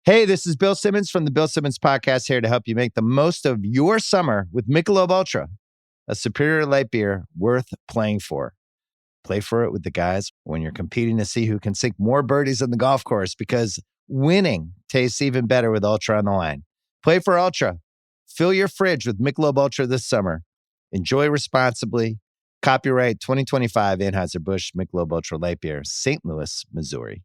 Hey, this is Bill Simmons from the Bill Simmons Podcast, here to help you make the most of your summer with Michelob Ultra, a superior light beer worth playing for. Play for it with the guys when you're competing to see who can sink more birdies on the golf course, because winning tastes even better with Ultra on the line. Play for Ultra. Fill your fridge with Michelob Ultra this summer. Enjoy responsibly. Copyright 2025 Anheuser-Busch Michelob Ultra Light Beer, St. Louis, Missouri.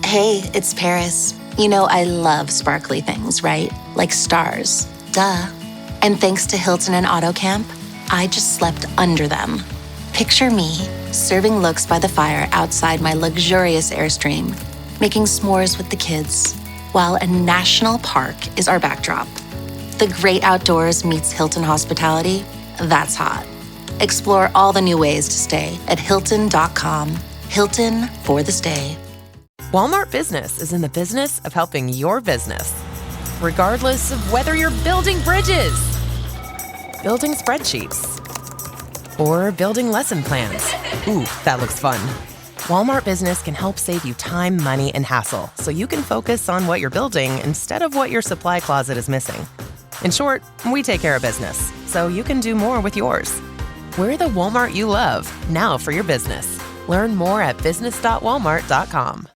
Hey, it's Paris. You know I love sparkly things, right? Like stars. Duh. And thanks to Hilton and AutoCamp, I just slept under them. Picture me serving looks by the fire outside my luxurious Airstream, making s'mores with the kids, while a national park is our backdrop. The great outdoors meets Hilton hospitality. That's hot. Explore all the new ways to stay at Hilton.com. Hilton for the stay. Walmart Business is in the business of helping your business, regardless of whether you're building bridges, building spreadsheets, or building lesson plans. Ooh, that looks fun. Walmart Business can help save you time, money, and hassle, so you can focus on what you're building instead of what your supply closet is missing. In short, we take care of business, so you can do more with yours. We're the Walmart you love, now for your business. Learn more at business.walmart.com.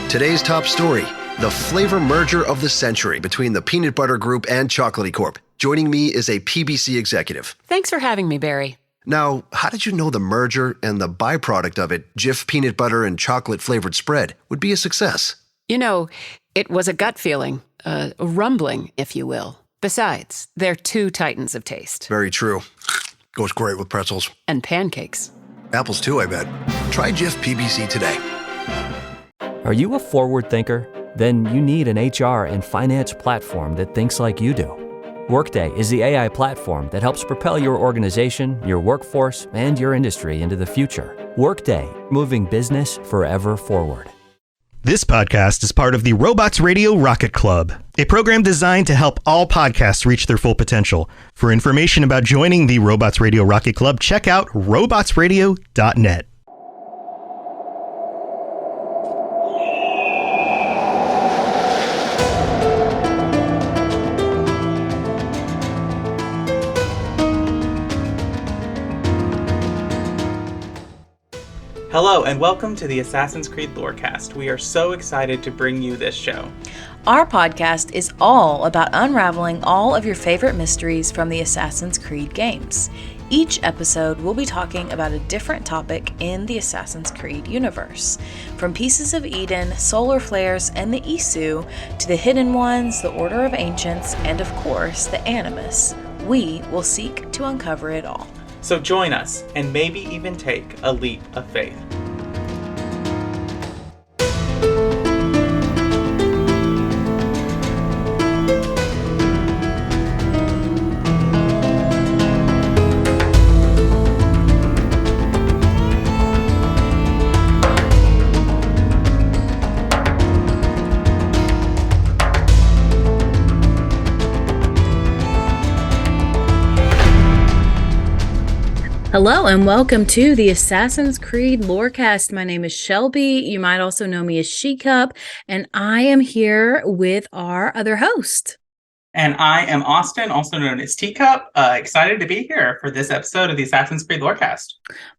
Today's top story, the flavor merger of the century between the Peanut Butter Group and Chocolatey Corp. Joining me is a PBC executive. Thanks for having me, Barry. Now, how did you know the merger and the byproduct of it, Jif peanut butter and chocolate flavored spread, would be a success? You know, it was a gut feeling, a rumbling, if you will. Besides, they're two titans of taste. Very true. Goes great with pretzels. And pancakes. Apples too, I bet. Try Jif PBC today. Are you a forward thinker? Then you need an HR and finance platform that thinks like you do. Workday is the AI platform that helps propel your organization, your workforce, and your industry into the future. Workday, moving business forever forward. This podcast is part of the Robots Radio Rocket Club, a program designed to help all podcasts reach their full potential. For information about joining the Robots Radio Rocket Club, check out robotsradio.net. Hello, and welcome to the Assassin's Creed Lorecast. We are so excited to bring you this show. Our podcast is all about unraveling all of your favorite mysteries from the Assassin's Creed games. Each episode, we'll be talking about a different topic in the Assassin's Creed universe. From Pieces of Eden, Solar Flares, and the Isu, to the Hidden Ones, the Order of Ancients, and of course, the Animus, we will seek to uncover it all. So join us, and maybe even take a leap of faith. Hello and welcome to the Assassin's Creed Lorecast. My name is Shelby. You might also know me as She-Cup, and I am here with our other host. And I am Austin, also known as Teacup. Excited to be here for this episode of the Assassin's Creed Lorecast.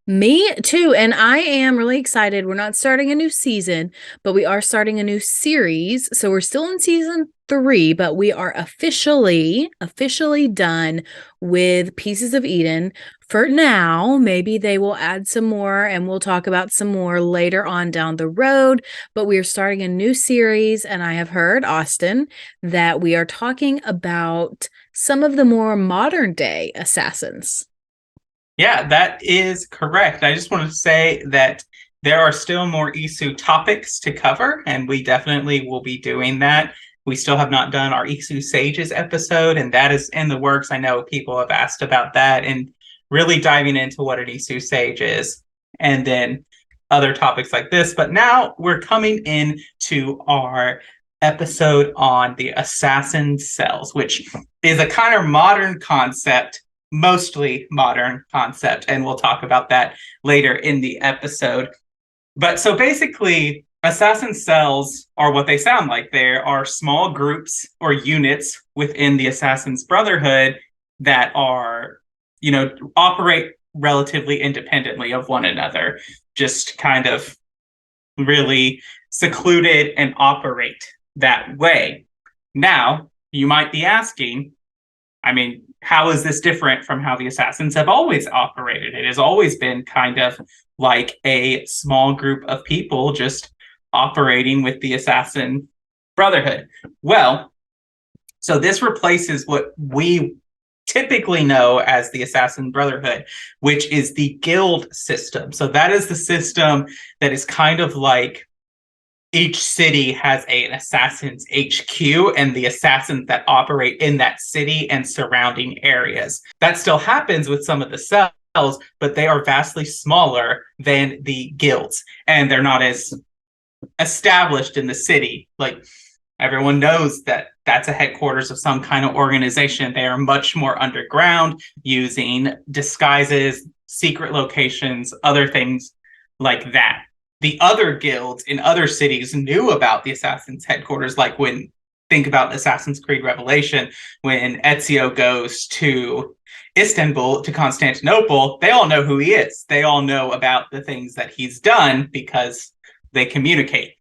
Me too, and I am really excited. We're not starting a new season, but we are starting a new series. So we're still in season 3, but we are officially done with Pieces of Eden. For now, maybe they will add some more and we'll talk about some more later on down the road, but we are starting a new series, and I have heard, Austin, that we are talking about some of the more modern day assassins. Yeah, that is correct. I just wanted to say that there are still more Isu topics to cover, and we definitely will be doing that. We still have not done our Isu Sages episode, and that is in the works. I know people have asked about that, and really diving into what an Isu Sage is, and then other topics like this. But now we're coming in to our episode on the assassin cells, which is a kind of modern concept, mostly modern concept, and we'll talk about that later in the episode. But so basically, assassin cells are what they sound like. They are small groups or units within the Assassin's Brotherhood that are, operate relatively independently of one another, just kind of really secluded and operate that way. Now, you might be asking, how is this different from how the assassins have always operated? It has always been kind of like a small group of people just operating with the Assassin Brotherhood. Well, so this replaces what we typically know as the Assassin Brotherhood, which is the guild system. So that is the system that is kind of like each city has an assassin's HQ and the assassins that operate in that city and surrounding areas. That still happens with some of the cells, but they are vastly smaller than the guilds, and they're not as established in the city. Like, everyone knows that that's a headquarters of some kind of organization. They are much more underground, using disguises, secret locations, other things like that. The other guilds in other cities knew about the Assassin's headquarters, like think about Assassin's Creed Revelation, when Ezio goes to Istanbul, to Constantinople, they all know who he is. They all know about the things that he's done because they communicate.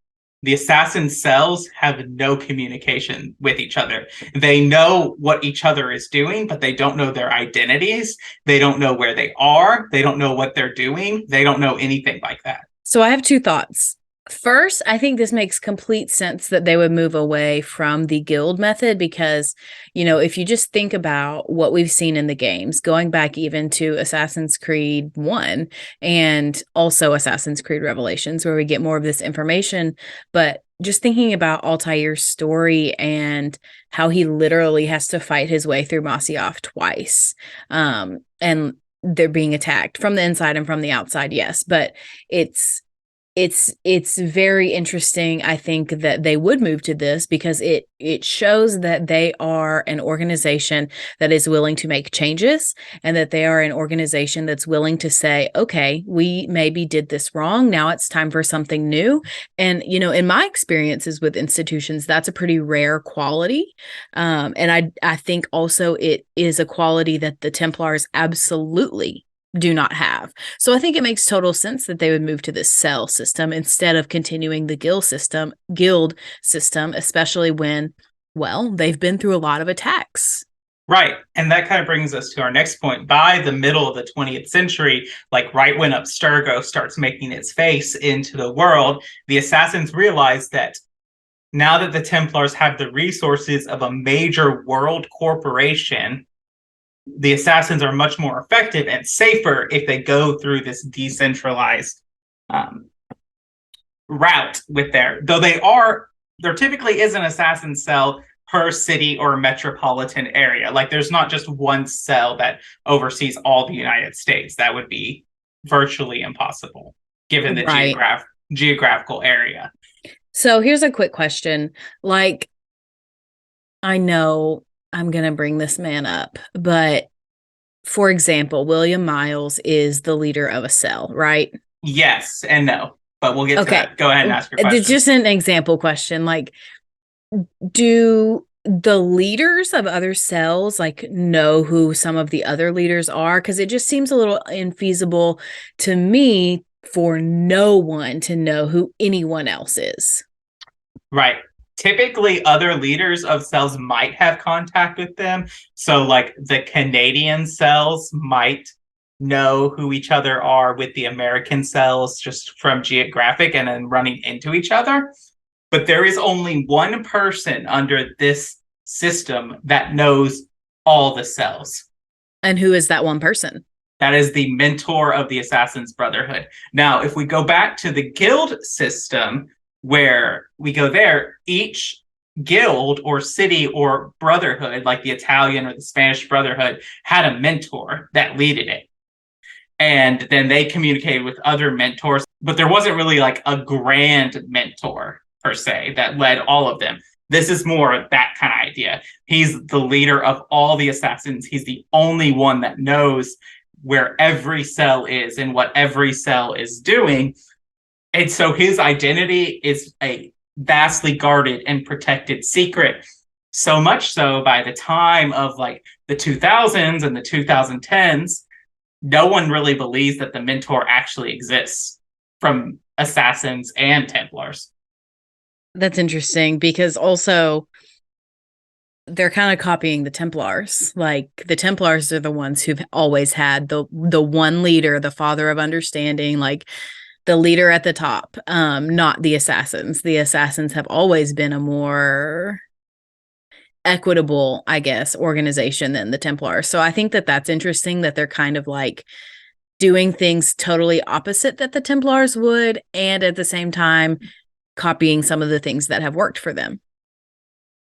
The assassin cells have no communication with each other. They know what each other is doing, but they don't know their identities. They don't know where they are. They don't know what they're doing. They don't know anything like that. So I have two thoughts. First, I think this makes complete sense that they would move away from the guild method because, if you just think about what we've seen in the games, going back even to Assassin's Creed 1 and also Assassin's Creed Revelations, where we get more of this information, but just thinking about Altair's story and how he literally has to fight his way through Masyaf twice, and they're being attacked from the inside and from the outside, yes, but it's very interesting, I think, that they would move to this because it shows that they are an organization that is willing to make changes and that they are an organization that's willing to say, okay, we maybe did this wrong. Now it's time for something new. And, in my experiences with institutions, that's a pretty rare quality. And I think also it is a quality that the Templars absolutely do not have. So I think it makes total sense that they would move to this cell system instead of continuing the guild system, especially when, they've been through a lot of attacks. Right. And that kind of brings us to our next point. By the middle of the 20th century, like right when Abstergo starts making its face into the world, the assassins realize that now that the Templars have the resources of a major world corporation, the assassins are much more effective and safer if they go through this decentralized route with there typically is an assassin cell per city or metropolitan area. Like, there's not just one cell that oversees all the United States. That would be virtually impossible given the geographical area. So here's a quick question. Like, I know I'm going to bring this man up, but for example, William Miles is the leader of a cell, right? Yes and no, but we'll get to that. Go ahead and ask your question. It's just an example question. Like, do the leaders of other cells know who some of the other leaders are? Because it just seems a little infeasible to me for no one to know who anyone else is. Right. Typically, other leaders of cells might have contact with them. So, like, the Canadian cells might know who each other are with the American cells just from geographic and then running into each other. But there is only one person under this system that knows all the cells. And who is that one person? That is the mentor of the Assassin's Brotherhood. Now, if we go back to the guild system, where we go there, each guild or city or brotherhood, like the Italian or the Spanish Brotherhood, had a mentor that leaded it. And then they communicated with other mentors, but there wasn't really like a grand mentor per se that led all of them. This is more that kind of idea. He's the leader of all the assassins. He's the only one that knows where every cell is and what every cell is doing. And so his identity is a vastly guarded and protected secret. So much so by the time of like the 2000s and the 2010s, no one really believes that the mentor actually exists from assassins and Templars. That's interesting because also they're kind of copying the Templars. Like the Templars are the ones who've always had the one leader, the father of understanding, like the leader at the top, not the assassins. The assassins have always been a more equitable, I guess, organization than the Templars. So I think that that's interesting that they're kind of like doing things totally opposite that the Templars would, and at the same time copying some of the things that have worked for them.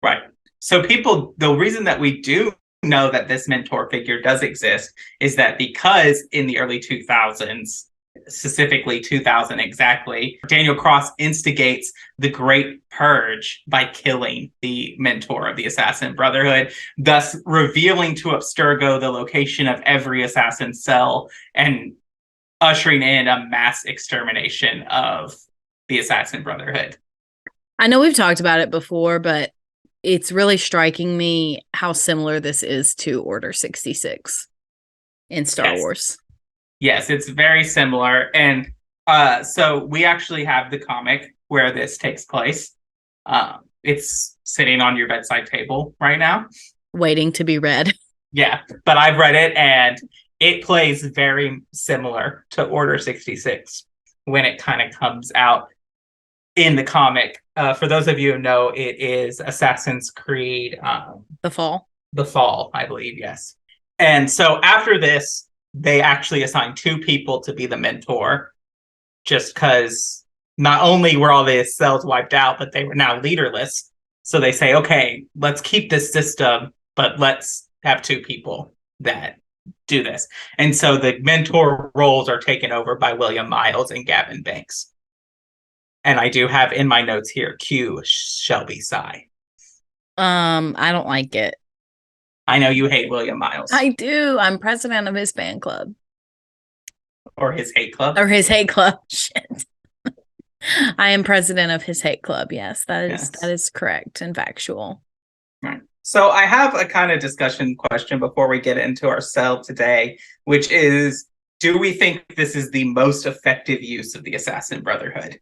Right. So the reason that we do know that this mentor figure does exist is that because in the early 2000s, specifically 2000 exactly, Daniel Cross instigates the Great Purge by killing the mentor of the Assassin Brotherhood, thus revealing to Abstergo the location of every assassin cell and ushering in a mass extermination of the Assassin Brotherhood. I know we've talked about it before, but it's really striking me how similar this is to Order 66 in Star Wars. Yes, it's very similar. And so we actually have the comic where this takes place. It's sitting on your bedside table right now. Waiting to be read. Yeah, but I've read it and it plays very similar to Order 66 when it kind of comes out in the comic. For those of you who know, it is Assassin's Creed. The Fall. The Fall, I believe, yes. And so after this, they actually assign 2 people to be the mentor, just because not only were all the cells wiped out, but they were now leaderless. So they say, okay, let's keep this system, but let's have 2 people that do this. And so the mentor roles are taken over by William Miles and Gavin Banks. And I do have in my notes here, Q Shelby Sy. I don't like it. I know you hate William Miles. I do. I'm president of his fan club. Or his hate club. Or his hate club. Shit. I am president of his hate club. Yes, that is correct and factual. Right. So I have a kind of discussion question before we get into our cell today, which is, do we think this is the most effective use of the Assassin Brotherhood?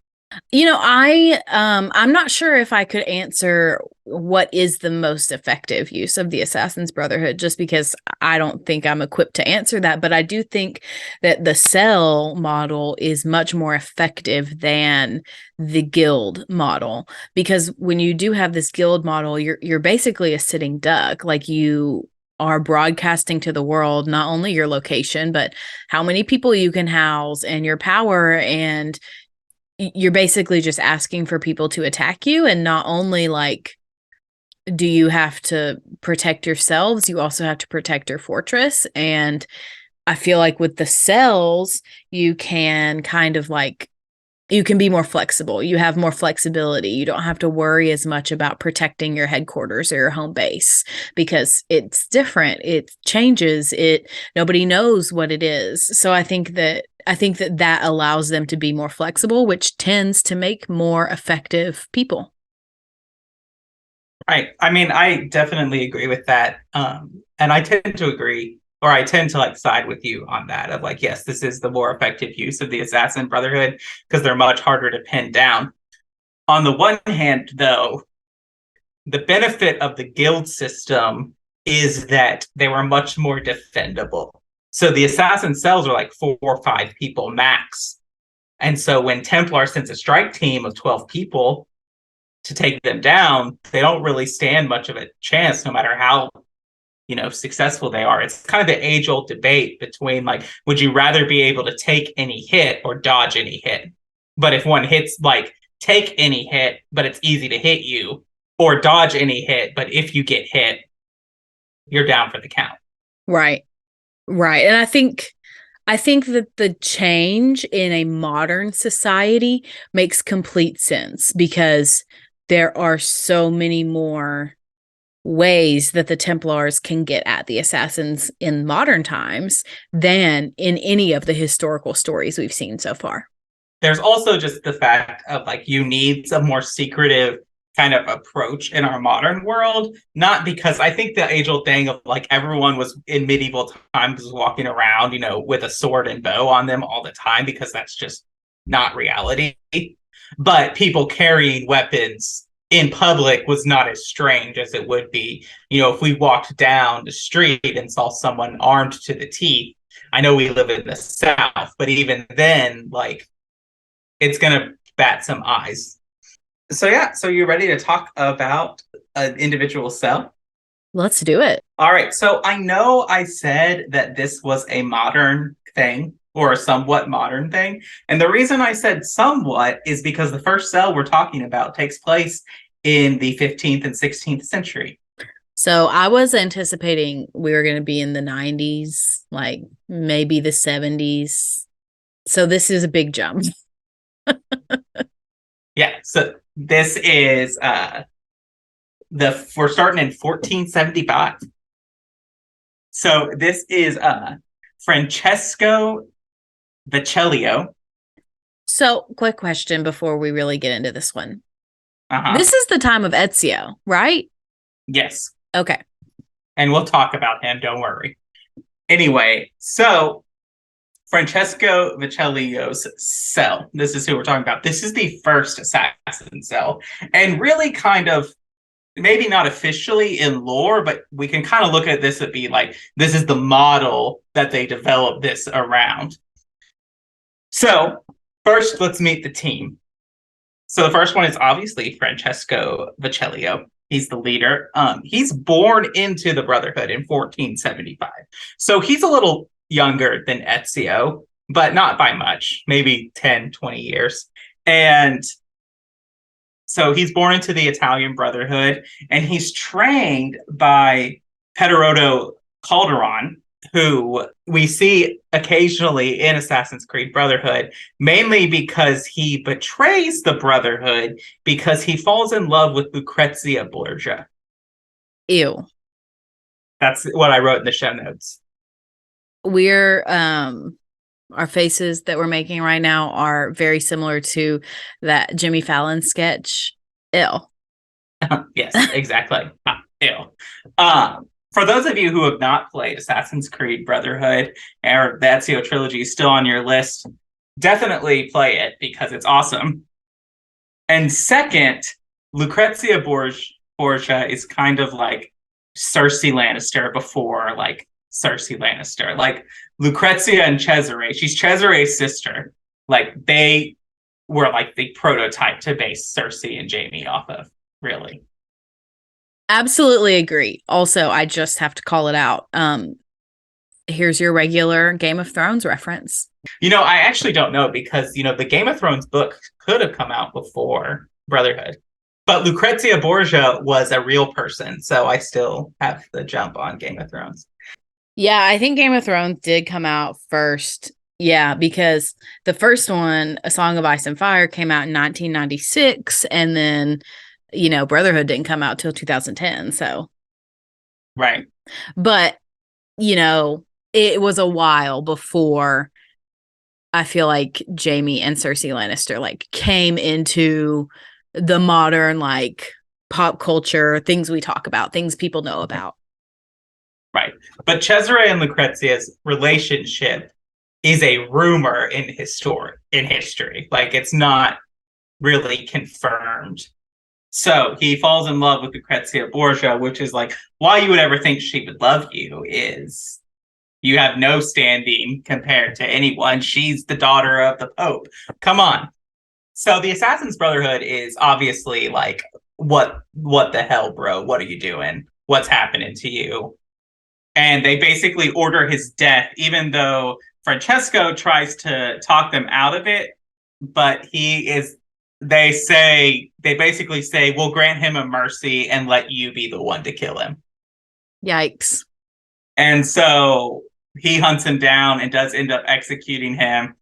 You know, I'm not sure if I could answer what is the most effective use of the Assassin's Brotherhood, just because I don't think I'm equipped to answer that. But I do think that the cell model is much more effective than the guild model, because when you do have this guild model, you're basically a sitting duck. Like, you are broadcasting to the world not only your location, but how many people you can house and your power, and you're basically just asking for people to attack you. And not only like do you have to protect yourselves, you also have to protect your fortress. And I feel like with the cells, you can kind of like, you can be more flexible. You have more flexibility. You don't have to worry as much about protecting your headquarters or your home base, because it's different. It changes. Nobody knows what it is. So I think that allows them to be more flexible, which tends to make more effective people. Right. I mean, I definitely agree with that. And I tend to agree, or I tend to like side with you on that of like, yes, this is the more effective use of the Assassin Brotherhood because they're much harder to pin down. On the one hand, though, the benefit of the guild system is that they were much more defendable. So the assassin cells are like 4 or 5 people max. And so when Templar sends a strike team of 12 people to take them down, they don't really stand much of a chance, no matter how, successful they are. It's kind of the age-old debate between like, would you rather be able to take any hit or dodge any hit? But if one hits, like, take any hit, but it's easy to hit you, or dodge any hit, but if you get hit, you're down for the count. Right. Right. And I think that the change in a modern society makes complete sense, because there are so many more ways that the Templars can get at the assassins in modern times than in any of the historical stories we've seen so far. there's also just the fact of like you need a more secretive kind of approach in our modern world, not because I think the age-old thing of like everyone was in medieval times was walking around, you know, with a sword and bow on them all the time, because that's just not reality. But people carrying weapons in public was not as strange as it would be, you know, if we walked down the street and saw someone armed to the teeth. I know we live in the South, but even then, like, it's gonna bat some eyes. So yeah, so you ready to talk about an individual cell? Let's do it. All right, so I know I said that this was a modern thing, or a somewhat modern thing. And the reason I said somewhat is because the first cell we're talking about takes place in the 15th and 16th century. So I was anticipating we were going to be in the 90s, like maybe the 70s. So this is a big jump. Yeah, so this is we're starting in 1475. So this is Francesco Vecellio. So, quick question before we really get into this one. Uh-huh. This is the time of Ezio, right? Yes. Okay. And we'll talk about him, don't worry. Anyway, so Francesco Vecellio's cell. This is who we're talking about. This is the first assassin cell. And really kind of, maybe not officially in lore, but we can kind of look at this and be like, this is the model that they developed this around. So first, let's meet the team. So the first one is obviously Francesco Vecellio. He's the leader. He's born into the Brotherhood in 1475. So he's a little younger than Ezio, but not by much, maybe 10, 20 years. And so he's born into the Italian Brotherhood, and he's trained by Pedroto Calderon, who we see occasionally in Assassin's Creed Brotherhood, mainly because he betrays the Brotherhood because he falls in love with Lucrezia Borgia. Ew. That's what I wrote in the show notes. We're our faces that we're making right now are very similar to that Jimmy Fallon sketch. Ew. Yes, exactly. Ew. For those of you who have not played Assassin's Creed Brotherhood, or the Ezio trilogy is still on your list, definitely play it because it's awesome. And second, Lucrezia Borgia is kind of like Cersei Lannister before like Cersei Lannister. Like Lucrezia and Cesare, she's Cesare's sister. Like they were like the prototype to base Cersei and Jaime off of, really. Absolutely agree. Also, I just have to call it out. Here's your regular Game of Thrones reference. You know, I actually don't know because, you know, the Game of Thrones book could have come out before Brotherhood. But Lucrezia Borgia was a real person, so I still have the jump on Game of Thrones. Yeah, I think Game of Thrones did come out first. Yeah, because the first one, A Song of Ice and Fire, came out in 1996, and then, you know, Brotherhood didn't come out till 2010, so. Right. But, you know, it was a while before I feel like Jaime and Cersei Lannister, like, came into the modern, like, pop culture, things we talk about, things people know about. Right. But Cesare and Lucrezia's relationship is a rumor in history. Like, it's not really confirmed. So he falls in love with Lucrezia Borgia, which is like, why you would ever think she would love you is you have no standing compared to anyone. She's the daughter of the Pope. Come on. So the Assassin's Brotherhood is obviously like, what the hell, bro? What are you doing? What's happening to you? And they basically order his death, even though Francesco tries to talk them out of it. But they basically say, we'll grant him a mercy and let you be the one to kill him. Yikes. And so he hunts him down and does end up executing him.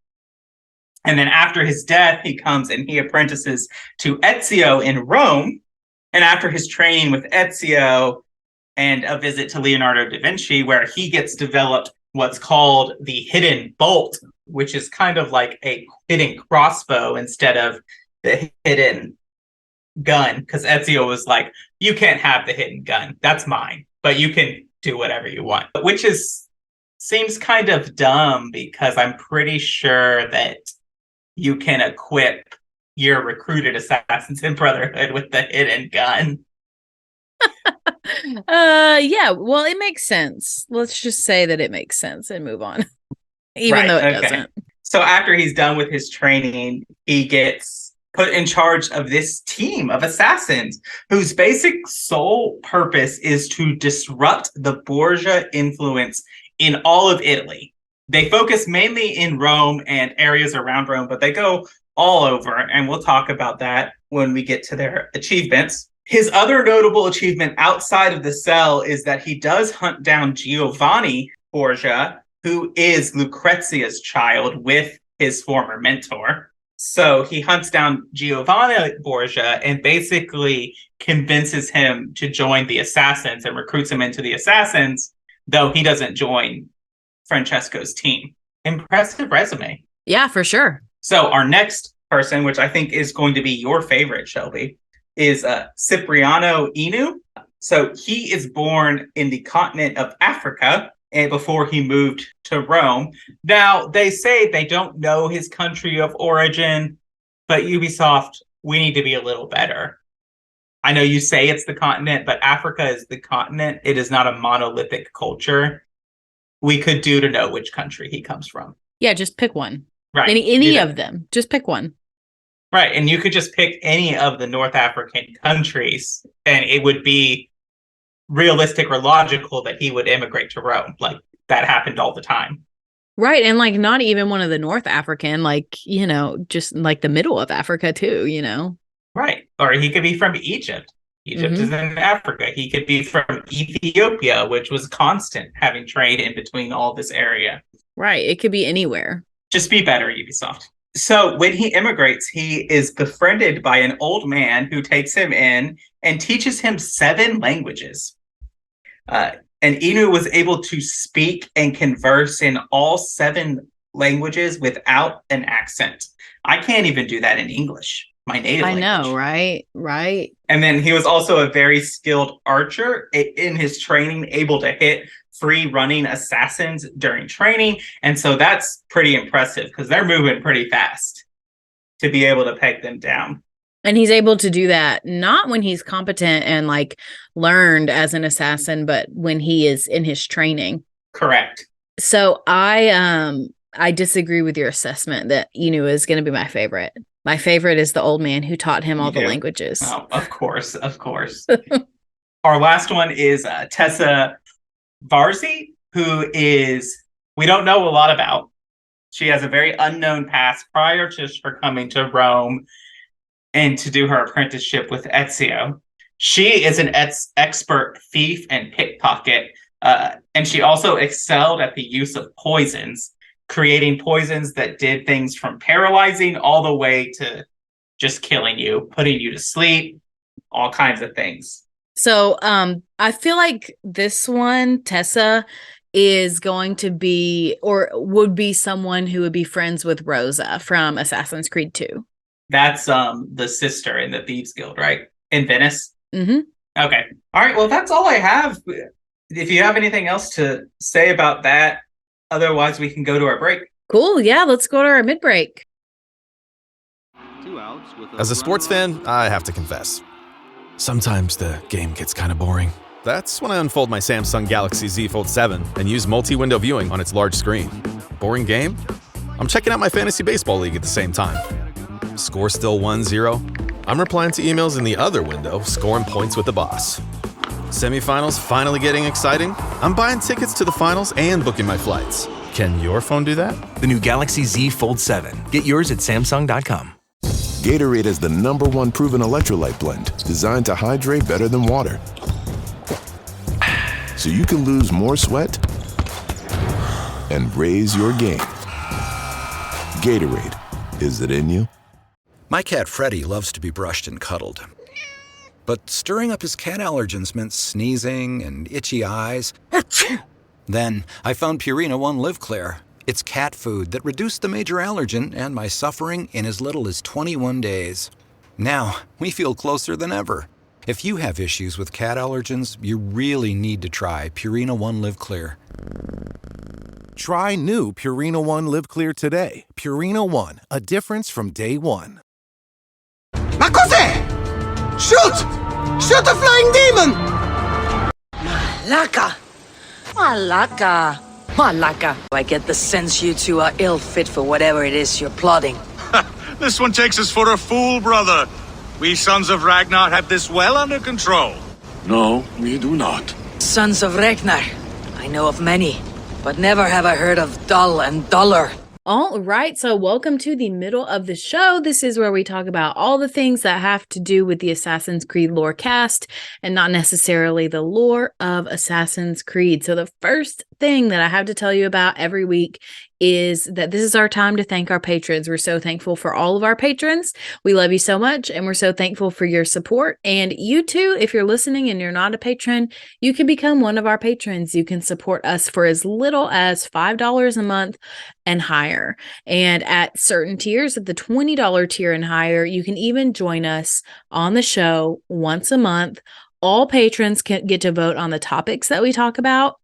And then after his death, he comes and he apprentices to Ezio in Rome. And after his training with Ezio and a visit to Leonardo da Vinci, where he gets developed what's called the hidden bolt, which is kind of like a hidden crossbow instead of the hidden gun. Because Ezio was like, you can't have the hidden gun. That's mine. But you can do whatever you want. Which seems kind of dumb because I'm pretty sure that you can equip your recruited assassins in Brotherhood with the hidden gun. Yeah, well, it makes sense. Let's just say that it makes sense and move on. Even though it doesn't. So after he's done with his training, he gets put in charge of this team of assassins whose basic sole purpose is to disrupt the Borgia influence in all of Italy. They focus mainly in Rome and areas around Rome, but they go all over, and we'll talk about that when we get to their achievements. His other notable achievement outside of the cell is that he does hunt down Giovanni Borgia, who is Lucrezia's child with his former mentor. So he hunts down Giovanni Borgia and basically convinces him to join the assassins and recruits him into the assassins, though he doesn't join Francesco's team. Impressive resume. Yeah, for sure. So our next person, which I think is going to be your favorite, Shelby, is Cipriano Enu. So he is born in the continent of Africa and before he moved to Rome. Now, they say they don't know his country of origin, but Ubisoft, we need to be a little better. I know you say it's the continent, but Africa is the continent. It is not a monolithic culture. We could do to know which country he comes from. Yeah, just pick one. Right. Any of them. Just pick one. Right. And you could just pick any of the North African countries, and it would be realistic or logical that he would immigrate to Rome. Like, that happened all the time. Right. And like not even one of the North African, like, just like the middle of Africa too, Right. Or he could be from Egypt. Egypt is in Africa. He could be from Ethiopia, which was constant having trade in between all this area. Right. It could be anywhere. Just be better, Ubisoft. So when he immigrates, he is befriended by an old man who takes him in and teaches him 7 languages. And Enu was able to speak and converse in all 7 languages without an accent. I can't even do that in English, my native language. I know, right? Right. And then he was also a very skilled archer in his training, able to hit free running assassins during training. And so that's pretty impressive because they're moving pretty fast to be able to peg them down. And he's able to do that not when he's competent and like learned as an assassin, but when he is in his training. Correct. So I disagree with your assessment that Enu is going to be my favorite. My favorite is the old man who taught him all the languages. Oh, of course. Our last one is Tessa Varzi, who we don't know a lot about. She has a very unknown past prior to her coming to Rome and to do her apprenticeship with Ezio. She is an expert thief and pickpocket, and she also excelled at the use of poisons, creating poisons that did things from paralyzing all the way to just killing you, putting you to sleep, all kinds of things. So I feel like this one, Tessa, is going to be or would be someone who would be friends with Rosa from Assassin's Creed 2. That's the sister in the Thieves Guild, right? In Venice? Mm-hmm. Okay. All right. Well, that's all I have. If you have anything else to say about that, otherwise we can go to our break. Cool. Yeah, let's go to our mid-break. As a sports fan, I have to confess. Sometimes the game gets kind of boring. That's when I unfold my Samsung Galaxy Z Fold 7 and use multi-window viewing on its large screen. Boring game? I'm checking out my fantasy baseball league at the same time. Score still 1-0? I'm replying to emails in the other window, scoring points with the boss. Semifinals finally getting exciting? I'm buying tickets to the finals and booking my flights. Can your phone do that? The new Galaxy Z Fold 7. Get yours at Samsung.com. Gatorade is the #1 proven electrolyte blend designed to hydrate better than water. So you can lose more sweat and raise your game. Gatorade, is it in you? My cat Freddie loves to be brushed and cuddled. But stirring up his cat allergens meant sneezing and itchy eyes. Then I found Purina One Live Clear, It's cat food that reduced the major allergen and my suffering in as little as 21 days. Now, we feel closer than ever. If you have issues with cat allergens, you really need to try Purina One Live Clear. Try new Purina One Live Clear today. Purina One, a difference from day one. Ma cos'è? Shoot! Shoot the flying demon! Malaka! Malaka! Malaka! I get the sense you two are ill fit for whatever it is you're plotting. This one takes us for a fool, brother. We sons of Ragnar have this well under control. No, we do not. Sons of Ragnar. I know of many, but never have I heard of dull and duller. All right, so welcome to the middle of the show. This is where we talk about all the things that have to do with the Assassin's Creed lore cast and not necessarily the lore of Assassin's Creed. So the first thing that I have to tell you about every week is that this is our time to thank our patrons. We're so thankful for all of our patrons. We love you so much, and we're so thankful for your support. And you too, if you're listening and you're not a patron, you can become one of our patrons. You can support us for as little as $5 a month and higher. And at certain tiers, at the $20 tier and higher, you can even join us on the show once a month. All patrons can get to vote on the topics that we talk about.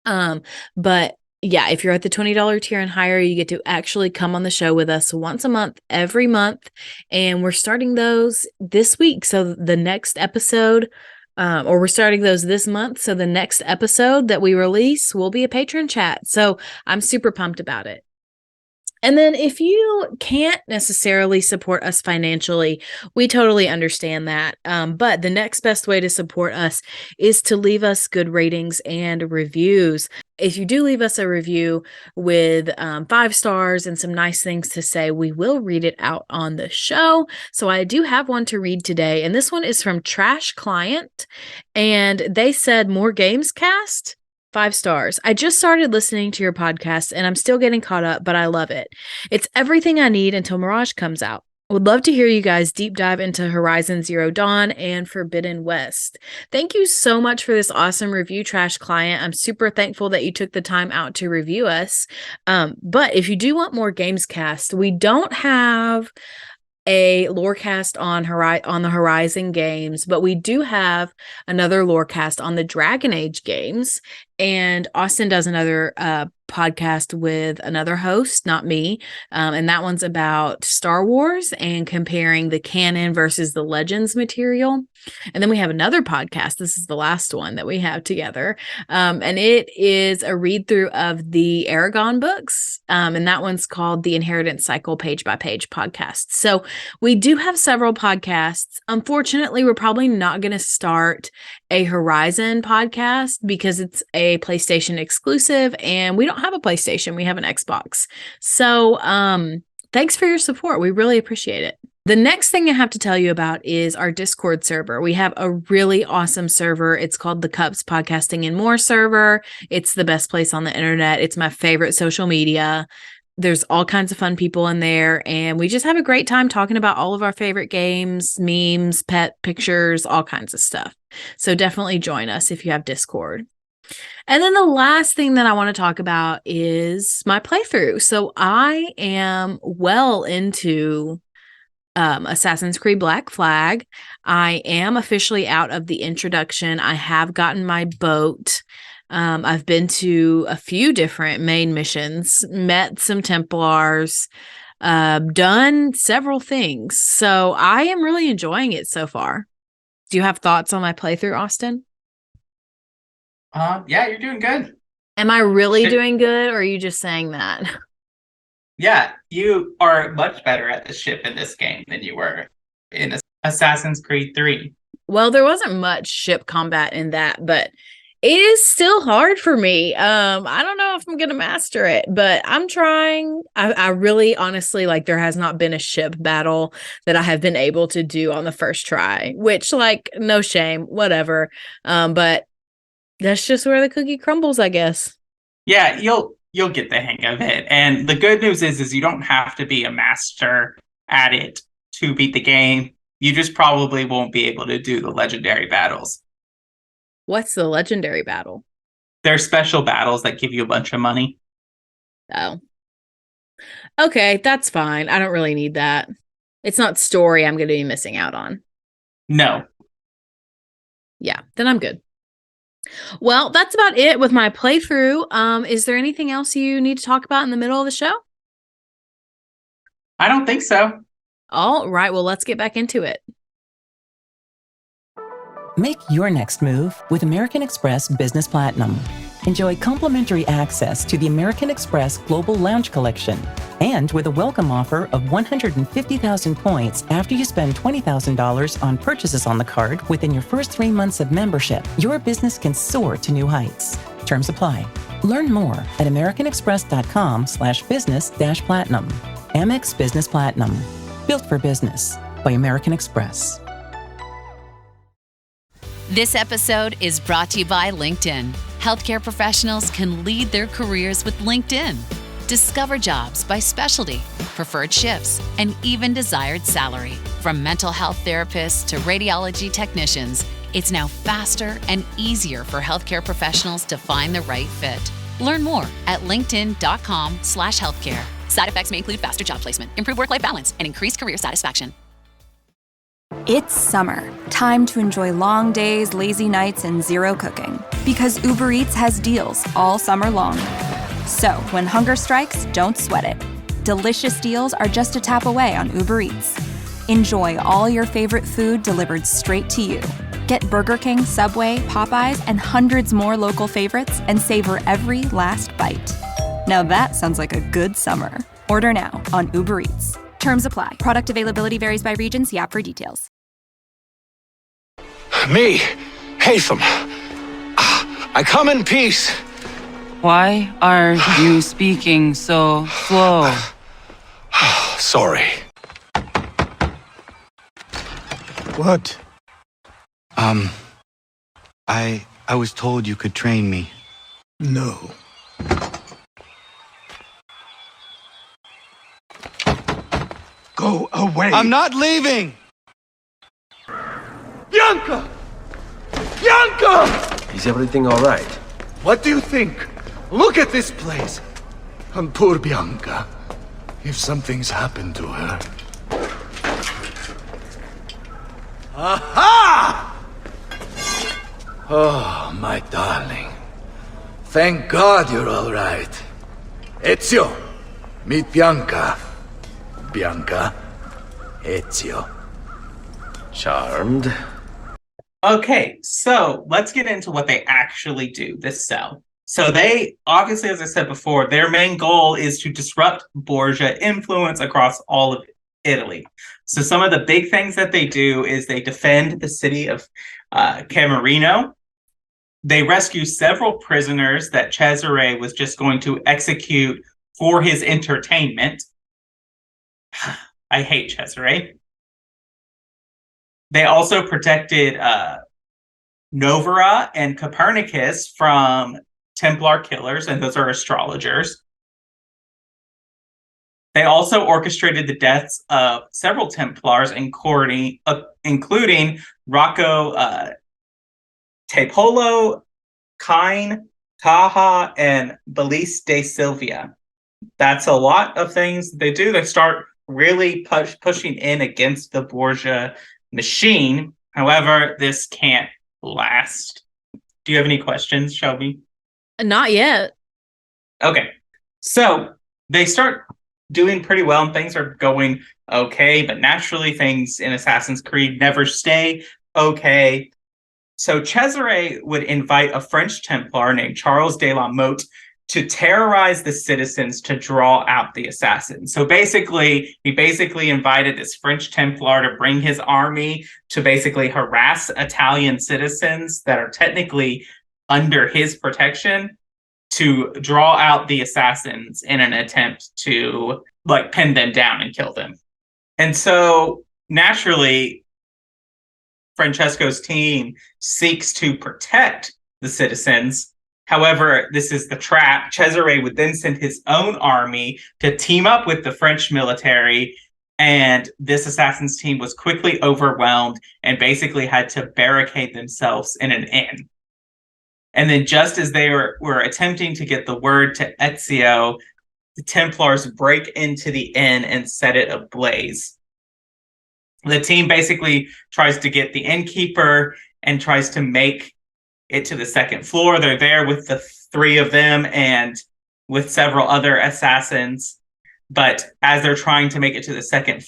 But yeah, if you're at the $20 tier and higher, you get to actually come on the show with us once a month, every month. And we're starting those this week. So the next episode, or we're starting those this month. So the next episode that we release will be a patron chat. So I'm super pumped about it. And then if you can't necessarily support us financially, we totally understand that. But the next best way to support us is to leave us good ratings and reviews. If you do leave us a review with 5 stars and some nice things to say, we will read it out on the show. So I do have one to read today. And this one is from Trash Client. And they said, more games cast? 5 stars. I just started listening to your podcast and I'm still getting caught up, but I love it. It's everything I need until Mirage comes out. Would love to hear you guys deep dive into Horizon Zero Dawn and Forbidden West. Thank you so much for this awesome review, Trash Client. I'm super thankful that you took the time out to review us. But if you do want more games cast, we don't have a lorecast on the Horizon games, but we do have another lorecast on the Dragon Age games. And Austin does another podcast with another host, not me. And that one's about Star Wars and comparing the canon versus the Legends material. And then we have another podcast. This is the last one that we have together. And it is a read through of the Aragon books. And that one's called the Inheritance Cycle Page by Page podcast. So we do have several podcasts. Unfortunately, we're probably not going to start a Horizon podcast because it's a PlayStation exclusive and we don't have a PlayStation. We have an Xbox. So thanks for your support. We really appreciate it. The next thing I have to tell you about is our Discord server. We have a really awesome server. It's called the Cups Podcasting and More server. It's the best place on the internet. It's my favorite social media. There's all kinds of fun people in there, and we just have a great time talking about all of our favorite games, memes, pet pictures, all kinds of stuff. So definitely join us if you have Discord. And then the last thing that I want to talk about is my playthrough. So I am well into Assassin's Creed Black Flag. I am officially out of the introduction. I have gotten my boat. I've been to a few different main missions, met some Templars, done several things. So I am really enjoying it so far. Do you have thoughts on my playthrough, Austin? Yeah, you're doing good. Am I really doing good, or are you just saying that? Yeah, you are much better at the ship in this game than you were in Assassin's Creed 3. Well, there wasn't much ship combat in that, but it is still hard for me. I don't know if I'm going to master it, but I'm trying. I really, honestly, like, there has not been a ship battle that I have been able to do on the first try, which, like, no shame, whatever. But that's just where the cookie crumbles, I guess. Yeah, you'll get the hang of it. And the good news is you don't have to be a master at it to beat the game. You just probably won't be able to do the legendary battles. What's the legendary battle? They're special battles that give you a bunch of money. Oh. Okay, that's fine. I don't really need that. It's not story I'm going to be missing out on. No. Yeah, then I'm good. Well, that's about it with my playthrough. Is there anything else you need to talk about in the middle of the show? I don't think so. All right, well, let's get back into it. Make your next move with American Express Business Platinum. Enjoy complimentary access to the American Express Global Lounge Collection. And with a welcome offer of 150,000 points after you spend $20,000 on purchases on the card within your first 3 months of membership, your business can soar to new heights. Terms apply. Learn more at americanexpress.com/business-platinum. Amex Business Platinum. Built for business by American Express. This episode is brought to you by LinkedIn. Healthcare professionals can lead their careers with LinkedIn. Discover jobs by specialty, preferred shifts, and even desired salary. From mental health therapists to radiology technicians, it's now faster and easier for healthcare professionals to find the right fit. Learn more at linkedin.com/healthcare. Side effects may include faster job placement, improved work-life balance, and increased career satisfaction. It's summer. Time to enjoy long days, lazy nights, and zero cooking. Because Uber Eats has deals all summer long. So, when hunger strikes, don't sweat it. Delicious deals are just a tap away on Uber Eats. Enjoy all your favorite food delivered straight to you. Get Burger King, Subway, Popeyes, and hundreds more local favorites and savor every last bite. Now that sounds like a good summer. Order now on Uber Eats. Terms apply. Product availability varies by region. See app for details. Me, Haytham. I come in peace. Why are you speaking so slow? Sorry. What? I was told you could train me. No. Go away. I'm not leaving! Bianca! Bianca! Is everything all right? What do you think? Look at this place. And poor Bianca. If something's happened to her. Aha! Oh, my darling. Thank God you're all right. Ezio, meet Bianca. Bianca, Ezio. Charmed. Okay, so let's get into what they actually do, this cell. So they, obviously, as I said before, their main goal is to disrupt Borgia influence across all of Italy. So some of the big things that they do is they defend the city of Camerino. They rescue several prisoners that Cesare was just going to execute for his entertainment. I hate Cesare. They also protected Novara and Copernicus from Templar killers, and those are astrologers. They also orchestrated the deaths of several Templars, including Rocco Tiepolo, Kine, Taha, and Belice de Silvia. That's a lot of things they do. They start really pushing in against the Borgia machine. However, this can't last. Do you have any questions, Shelby? Not yet. Okay. So they start doing pretty well and things are going okay, but naturally things in Assassin's Creed never stay okay. So Cesare would invite a French Templar named Charles de la Motte to terrorize the citizens to draw out the assassins. So basically, he invited this French Templar to bring his army to basically harass Italian citizens that are technically under his protection to draw out the assassins in an attempt to pin them down and kill them. And so naturally, Francesco's team seeks to protect the citizens. However, this is the trap. Cesare would then send his own army to team up with the French military, and this assassin's team was quickly overwhelmed and basically had to barricade themselves in an inn. And then just as they were attempting to get the word to Ezio the Templars break into the inn and set it ablaze. The team basically tries to get the innkeeper and tries to make it to the second floor. They're there with the three of them and with several other assassins. But as they're trying to make it to the second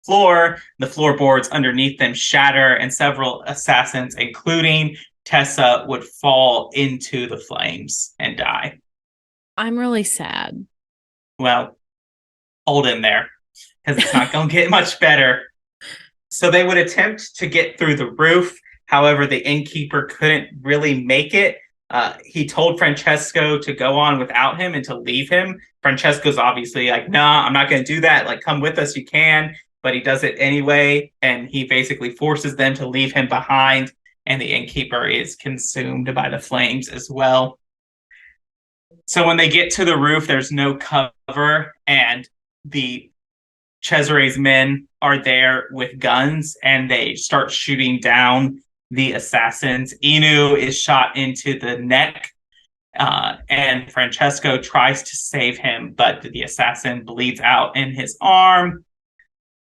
floor, the floorboards underneath them shatter, and several assassins, including Tessa, would fall into the flames and die. I'm really sad. Well, hold in there, because it's not going to get much better. So they would attempt to get through the roof. However, the innkeeper couldn't really make it. He told Francesco to go on without him and to leave him. Francesco's obviously like, nah, I'm not going to do that. Like, come with us, you can. But he does it anyway, and he basically forces them to leave him behind, and the innkeeper is consumed by the flames as well. So when they get to the roof, there's no cover, and the Cesare's men are there with guns, and they start shooting down the assassins. Enu is shot into the neck, and Francesco tries to save him, but the assassin bleeds out in his arm.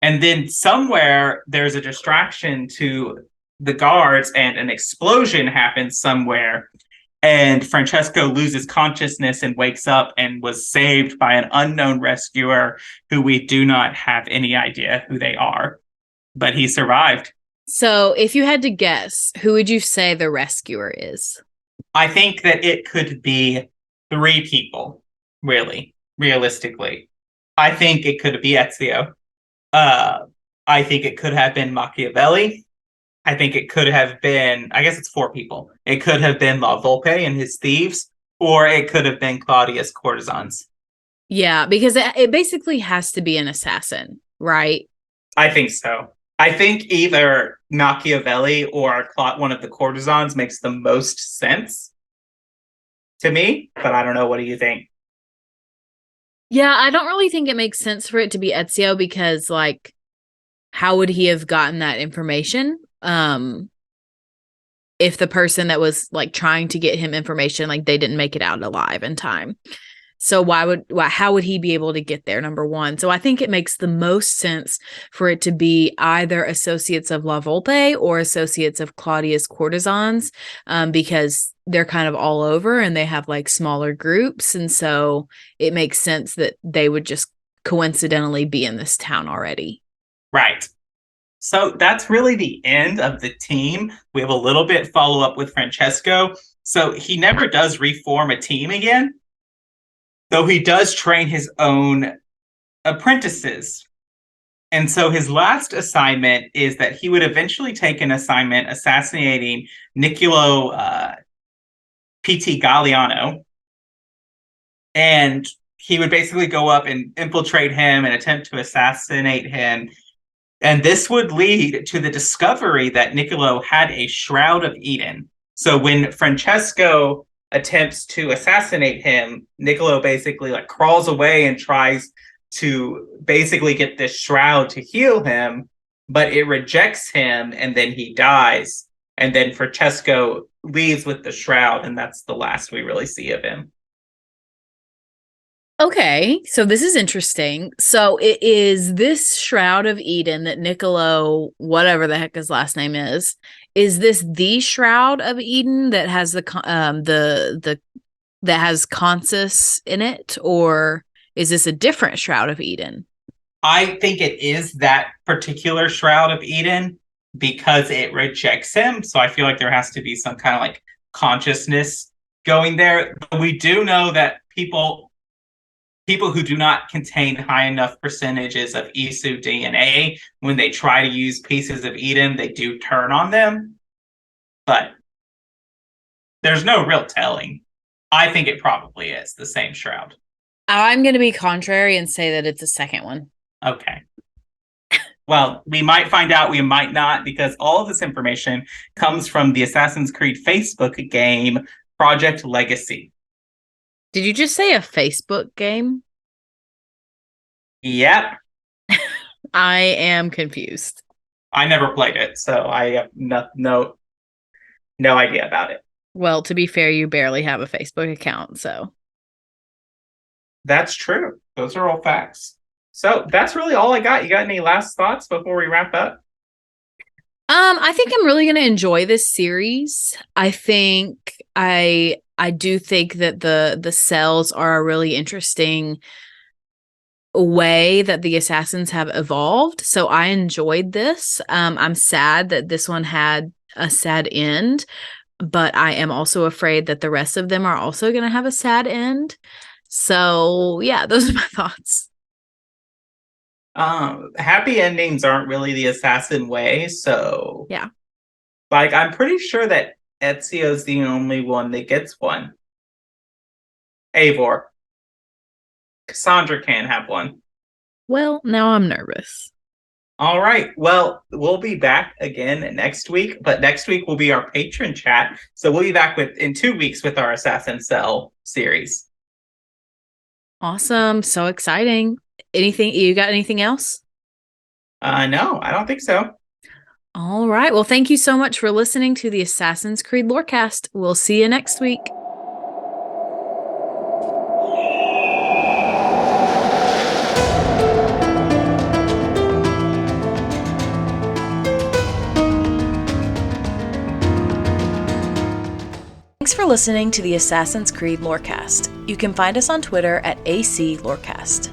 And then somewhere there's a distraction to the guards, and an explosion happens somewhere. And Francesco loses consciousness and wakes up and was saved by an unknown rescuer who we do not have any idea who they are. But he survived. So if you had to guess, who would you say the rescuer is? I think that it could be 3 people, really, realistically. I think it could be Ezio. I think it could have been Machiavelli. I think it could have been, I guess it's 4 people. It could have been La Volpe and his thieves, or it could have been Claudia's courtesans. Yeah, because it basically has to be an assassin, right? I think so. I think either Machiavelli or one of the courtesans makes the most sense to me, but I don't know. What do you think? Yeah, I don't really think it makes sense for it to be Ezio because, like, how would he have gotten that information? If the person that was, like, trying to get him information, like, they didn't make it out alive in time. So how would he be able to get there, number one? So I think it makes the most sense for it to be either associates of La Volpe or associates of Claudia's courtesans, because they're kind of all over and they have like smaller groups. And so it makes sense that they would just coincidentally be in this town already. Right. So that's really the end of the team. We have a little bit follow up with Francesco. So he never does reform a team again, though he does train his own apprentices. And so his last assignment is that he would eventually take an assignment assassinating Niccolo P.T. Galliano. And he would basically go up and infiltrate him and attempt to assassinate him. And this would lead to the discovery that Niccolo had a Shroud of Eden. So when Francesco attempts to assassinate him, Niccolo basically like crawls away and tries to basically get this shroud to heal him, but it rejects him and then he dies. And then Francesco leaves with the shroud, and that's the last we really see of him. Okay, so this is interesting. So it is this Shroud of Eden that Niccolo, whatever the heck his last name is this the Shroud of Eden that has the that has Consus in it, or is this a different Shroud of Eden? I think it is that particular Shroud of Eden because it rejects him. So I feel like there has to be some kind of like consciousness going there. But we do know that people who do not contain high enough percentages of Isu DNA, when they try to use pieces of Eden, they do turn on them. But there's no real telling. I think it probably is the same shroud. I'm going to be contrary and say that it's a second one. Okay. Well, we might find out, we might not, because all of this information comes from the Assassin's Creed Facebook game, Project Legacy. Did you just say a Facebook game? Yep. I am confused. I never played it, so I have no idea about it. Well, to be fair, you barely have a Facebook account, so. That's true. Those are all facts. So that's really all I got. You got any last thoughts before we wrap up? I think I'm really going to enjoy this series. I think I do think that the cells are a really interesting way that the assassins have evolved. So I enjoyed this. I'm sad that this one had a sad end, but I am also afraid that the rest of them are also going to have a sad end. So yeah, those are my thoughts. Happy endings aren't really the assassin way, so yeah. Like, I'm pretty sure that Ezio's the only one that gets one. Eivor. Cassandra can't have one. Well, now I'm nervous. All right. Well, we'll be back again next week, but next week will be our patron chat. So we'll be back in 2 weeks with our Assassin Cell series. Awesome. So exciting. You got anything else? No, I don't think so. All right. Well, thank you so much for listening to the Assassin's Creed Lorecast. We'll see you next week. Thanks for listening to the Assassin's Creed Lorecast. You can find us on Twitter at AC Lorecast.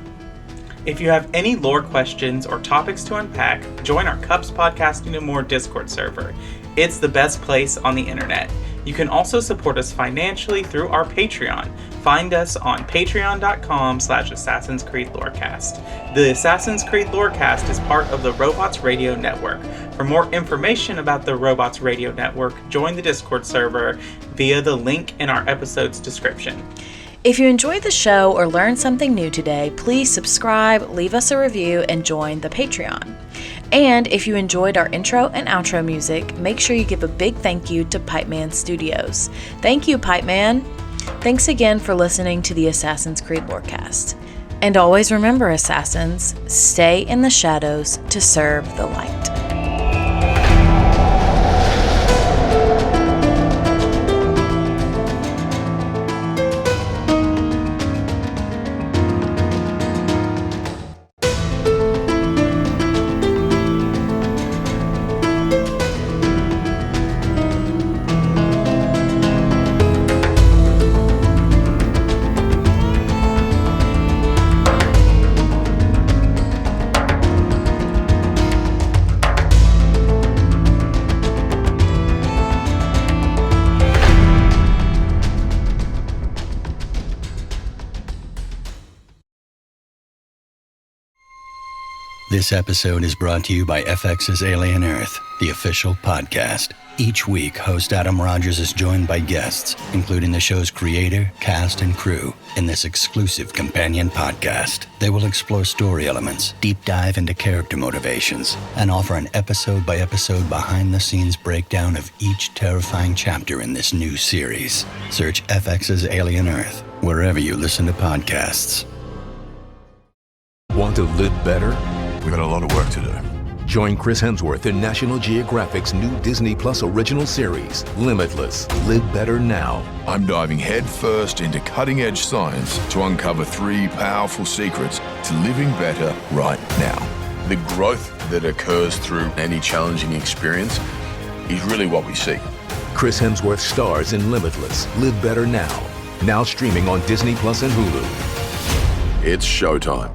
If you have any lore questions or topics to unpack, join our Cups Podcasting and More Discord server. It's the best place on the internet. You can also support us financially through our Patreon. Find us on patreon.com/Assassin's Creed Lorecast. The Assassin's Creed Lorecast is part of the Robots Radio Network. For more information about the Robots Radio Network, join the Discord server via the link in our episode's description. If you enjoyed the show or learned something new today, please subscribe, leave us a review, and join the Patreon. And if you enjoyed our intro and outro music, make sure you give a big thank you to Pipeman Studios. Thank you, Pipeman. Thanks again for listening to the Assassin's Creed Lorecast. And always remember, Assassins, stay in the shadows to serve the light. This episode is brought to you by FX's Alien Earth, the official podcast. Each week, host Adam Rogers is joined by guests, including the show's creator, cast, and crew, in this exclusive companion podcast. They will explore story elements, deep dive into character motivations, and offer an episode-by-episode behind-the-scenes breakdown of each terrifying chapter in this new series. Search FX's Alien Earth wherever you listen to podcasts. Want to live better? We've got a lot of work to do. Join Chris Hemsworth in National Geographic's new Disney Plus original series, Limitless. Live Better Now. I'm diving headfirst into cutting-edge science to uncover 3 powerful secrets to living better right now. The growth that occurs through any challenging experience is really what we seek. Chris Hemsworth stars in Limitless. Live Better Now. Now streaming on Disney Plus and Hulu. It's showtime.